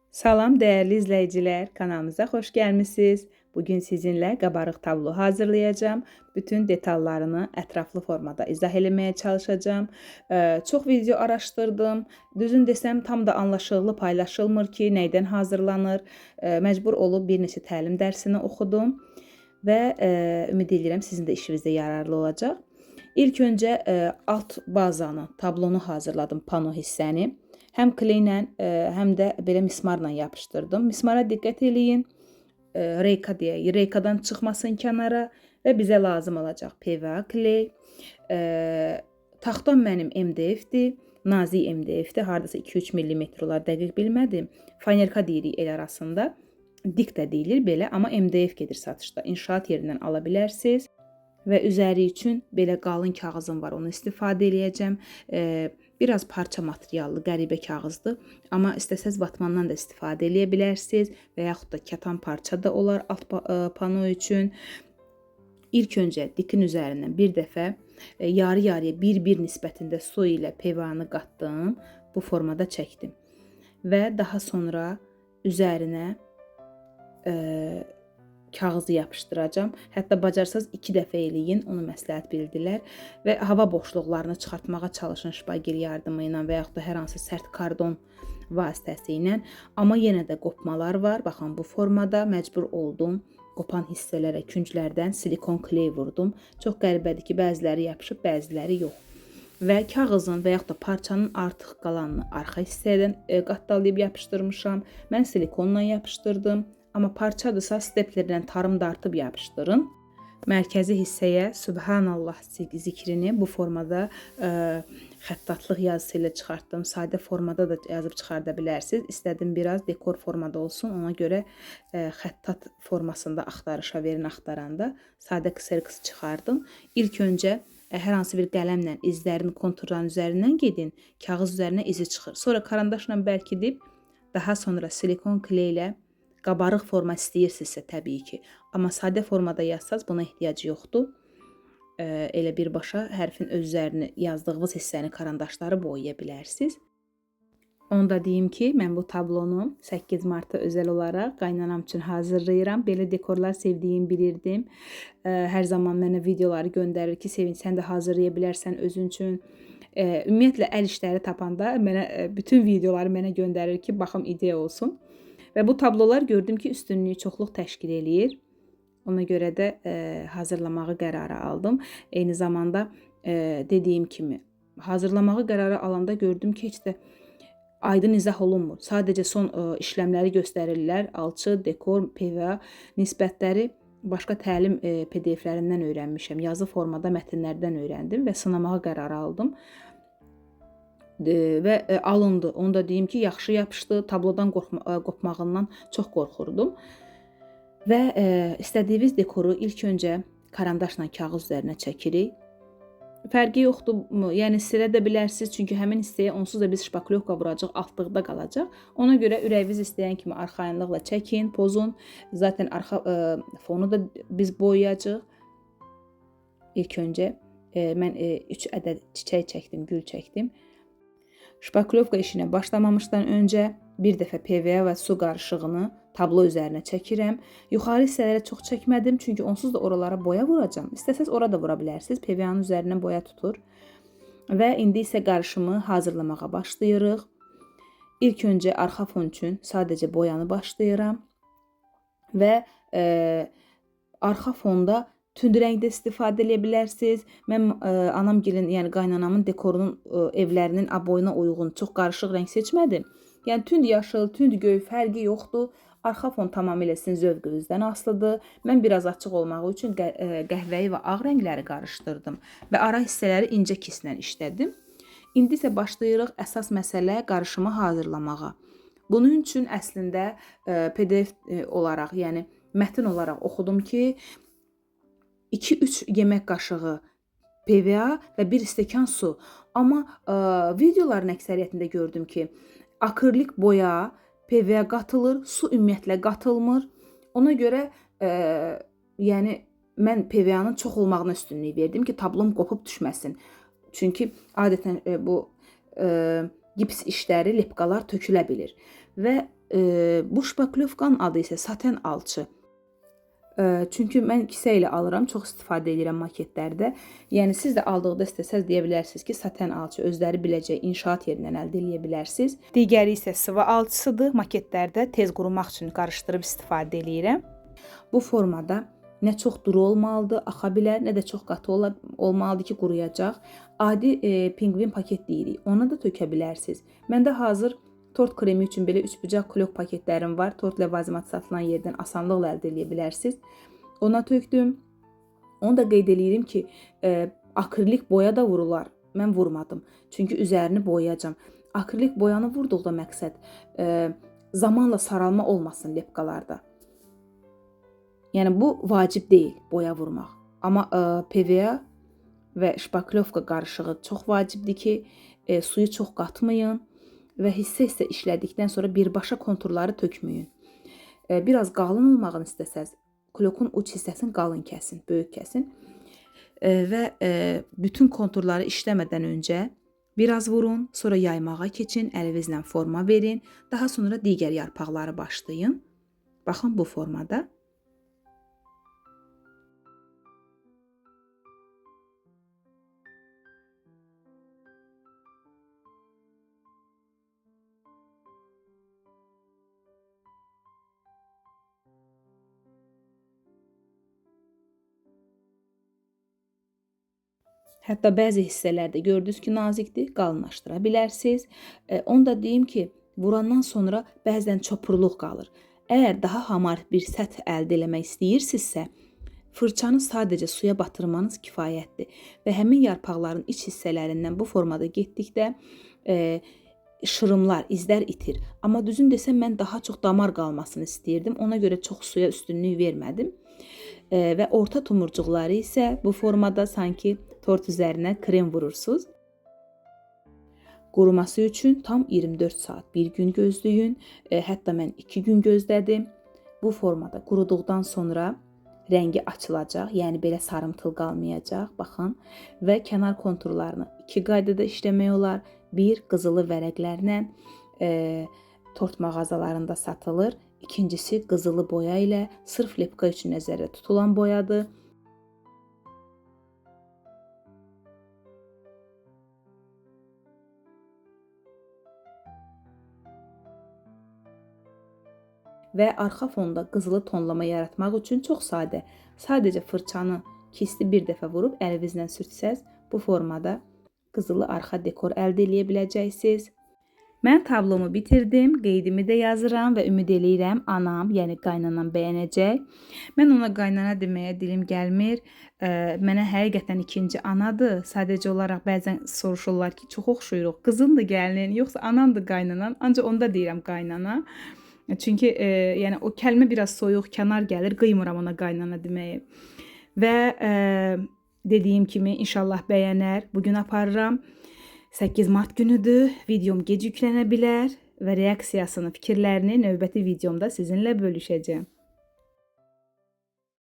Salam dəyərli izləyicilər, kanalımıza xoş gəlmisiniz. Bugün sizinlə qabarıq tablo hazırlayacağım. Bütün detallarını ətraflı formada izah eləməyə çalışacağım. Çox video araşdırdım. Düzün desəm tam da anlaşılır paylaşılmır ki, nəydən hazırlanır. Məcbur olub bir neçə təlim dərsini oxudum və ümid edirəm sizin də işinizdə yararlı olacaq. İlk öncə alt bazanı, tablonu hazırladım, pano hissəni. Həm kleylə, həm də belə mismarla yapışdırdım. Mismara diqqət eləyin. Reyka deyək, reykadan çıxmasın kənara və bizə lazım olacaq PVA kley. Taxtam mənim MDF-dir, nazik MDF-dir. Hardasa 2-3 mm olar, dəqiq bilmədim. Fanerka deyirik el arasında. Dik də deyilir belə, amma MDF gedir satışda. İnşaat yerindən ala bilərsiniz. Və üzəri üçün belə qalın kağızım var, onu istifadə eləyəcəm. Biraz parça materiallı, qəribə kağızdır. Amma istəsəz vatmandan da istifadə eləyə bilərsiniz və yaxud da kətan parça da olar alt pano üçün. İlk öncə dikin üzərindən bir dəfə yarı-yarıya bir-bir nisbətində su ilə PVA-nı qatdım. Bu formada çəkdim. Və daha sonra üzərinə kağızı yapışdıracağım. Hətta bacarsanız 2 dəfə eləyin, onu məsləhət bildilər. Və hava boşluqlarını çıxartmağa çalışın şpagel yardımı ilə və yaxud da hər hansı sərt kardon vasitəsi ilə. Amma yenə də qopmalar var. Baxın, bu formada məcbur oldum. Qopan hissələrə, künclərdən silikon kley vurdum. Çox qəribədir ki, bəziləri yapışıb, bəziləri yox. Və kağızın və yaxud da parçanın artıq qalanını arxa hissədən qatdalayıb yapışdırmışam. Mən silikonla yapışdırdım. Amma parçadırsa steplerlə tarım dartıb yapışdırın. Mərkəzi hissəyə Subhanallah zikrini bu formada xəttatlıq yazısı ilə çıxartdım. Sadə formada da yazıb çıxarda bilərsiniz. İstədim biraz dekor formada olsun. Ona görə xəttat formasında axtarışa verin axtaranda. Sadə qısa çıxardım. İlk öncə hər hansı bir qələmlə izlərin, konturların üzərindən gedin. Kağız üzərinə izi çıxır. Sonra karandaşla bərkidib, daha sonra silikon kley ilə qabarıq forma istəyirsinizsə təbii ki. Amma sadə formada yazsaz buna ehtiyac yoxdur. Elə birbaşa hərfin öz üzərini yazdığınız hissəni karandaşları boyaya bilərsiniz. Onu da deyim ki, mən bu tablonu 8 Mart'a özəl olaraq qaynanam üçün hazırlayıram. Belə dekorlar sevdiyim bilirdim. Hər zaman mənə videoları göndərir ki, Sevinç, sən də hazırlaya bilərsən özün üçün. Ümumiyyətlə, əl işləri tapanda bütün videoları mənə göndərir ki, baxım ideya olsun. Və bu tablolar gördüm ki, üstünlüyü çoxluq təşkil eləyir. Ona görə də hazırlamağı qərara aldım. Eyni zamanda dediyim kimi, hazırlamağı qərara alanda gördüm ki, heç də aydın izah olunmur. Sadəcə son işləmləri göstərirlər. Alçı, dekor, PVA nisbətləri başqa təlim PDF-lərindən öyrənmişəm. Yazı formada mətnlərdən öyrəndim və sınamağı qərara aldım. Və alındı. Onu da deyim ki, yaxşı yapışdı. Tablodan qopmağından çox qorxurdum. Və istədiyiniz dekoru ilk öncə karandaşla kağız üzərinə çəkirik. Fərqi yoxdur. Yəni silə də bilərsiniz. Çünki həmin hissəyə onsuz da biz şpaklyovka vuracaq, altlıqda qalacaq. Ona görə ürəyiniz istəyən kimi arxayınlıqla çəkin, pozun. Zaten arxa fonu da biz boyayacağıq. İlk öncə mən 3 ədəd çiçək çəkdim, gül çəkdim. Şpaklyovka işinə başlamamışdan öncə bir dəfə PVA və su qarışığını tablo üzərinə çəkirəm. Yuxarı hissələrə çox çəkmədim, çünki onsuz da oralara boya vuracağım. İstəsəz ora da vura bilərsiniz. PVA-nın üzərindən boya tutur. Və indi isə qarışımı hazırlamağa başlayırıq. İlk öncə arxa fon üçün sadəcə boyanı başlayıram. Və arxa fonda tünd rəngdə istifadə edə bilərsiniz. Mən anamgilin, yəni qaynanamın dekorunun evlərinin aboyuna uyğun çox qarışıq rəng seçmədim. Yəni tünd yaşıl, tünd göy fərqi yoxdur. Arxa fon tamamilə sizin zövqünüzdən asılıdır. Mən biraz açıq olmağı üçün qəhvəyi və ağ rəngləri qarışdırdım və ara hissələri incə kislə işlədim. İndi isə başlayırıq əsas məsələ qarışımı hazırlamağa. Bunun üçün əslində PDF olaraq, yəni mətn olaraq oxudum ki, 2-3 yemək qaşığı PVA və 1 stəkan su. Amma videoların əksəriyyətində gördüm ki, akrilik boya, PVA qatılır, su ümumiyyətlə qatılmır. Ona görə yəni mən PVA-nın çox olmağına üstünlük verdim ki, tablom qopub düşməsin. Çünki adətən bu gips işləri, lepqalar tökülə bilir. və bu şpaklyovkanın adı isə saten alçı. Çünki mən kisə ilə alıram, çox istifadə edirəm maketlərdə. Yəni siz də aldıqda istəsəz deyə bilərsiniz ki, saten alçı özləri biləcək inşaat yerindən əldə edə bilərsiniz. Digəri isə sıvı alçısıdır. Maketlərdə tez qurumaq üçün qarışdırıb istifadə edirəm. Bu formada nə çox duru olmalıdır, axa bilər, nə də çox qatı olmalıdır ki, quruyacaq. Adi pingvin paket deyirik. Ona da tökə bilərsiniz. Məndə hazır tort kremi üçün belə 3 bucaq klok paketlərim var. Tort ləvazimat satılan yerdən asanlıqla əldə edə bilərsiniz. Ona tökdüm. Onu da qeyd edirəm ki, akrilik boya da vurular. Mən vurmadım. Çünki üzərini boyayacağam. Akrilik boyanı vurduqda məqsəd zamanla saralma olmasın lepkalarda. Yəni bu vacib deyil boya vurmaq. Amma PVA və şpaklyovka qarışığı çox vacibdir ki, suyu çox qatmayın və hissə-hissə işlədikdən sonra birbaşa konturları tökməyin. Biraz qalın olmağını istəsəz, klokun uç hissəsini qalın kəsin, böyük kəsin və bütün konturları işləmədən öncə biraz vurun, sonra yaymağa keçin, əlinizlə forma verin, daha sonra digər yarpaqları başlayın. Baxın bu formada. Hətta bəzi hissələrdə gördünüz ki, nazikdir, qalınlaşdıra bilərsiniz. Onu da deyim ki, vurandan sonra bəzən çopurluq qalır. Əgər daha hamar bir səth əldə etmək istəyirsinizsə, fırçanı sadəcə suya batırmanız kifayətdir və həmin yarpaqların iç hissələrindən bu formada getdikdə şırımlar, izlər itir. Amma düzün desəm mən daha çox damar qalmasını istəyirdim. Ona görə çox suya üstünlük vermədim. Və orta tumurcuqları isə bu formada sanki tort üzərinə krem vurursunuz. Quruması üçün tam 24 saat bir gün gözləyin. Hətta mən 2 gün gözlədim. Bu formada quruduqdan sonra rəngi açılacaq, yəni belə sarımtıl qalmayacaq. Baxın və kənar konturlarını 2 qaydada işləmək olar. Bir, qızılı vərəqlərlə tort mağazalarında satılır. İkincisi qızılı boya ilə sırf lepka üçün nəzərdə tutulan boyadır. Və arxa fonda qızılı tonlama yaratmaq üçün çox sadə. Sadəcə fırçanı kisli bir dəfə vurub əlinizlə sürtsəz, bu formada qızılı arxa dekor əldə edə biləcəksiniz. Mən tablomu bitirdim, qeydimi də yazıram və ümid eləyirəm anam, yəni qaynanam bəyənəcək. Mən ona qaynana deməyə dilim gəlmir. Mənə həqiqətən ikinci anadır. Sadəcə olaraq bəzən soruşurlar ki, çox oxşuyuruq. Qızındır gəlinin, yoxsa anandır qaynanan? Ancaq onda deyirəm qaynana. Çünki yəni o kəlmə biraz soyuq, kənar gəlir, qıymıram ona qaynana deməyi. Və dediyim kimi inşallah bəyənər. Bugün aparıram. 8 mart günüdür. Videom gec yüklənə bilər və reaksiyasını, fikirlərini növbəti videomda sizinlə bölüşəcəm.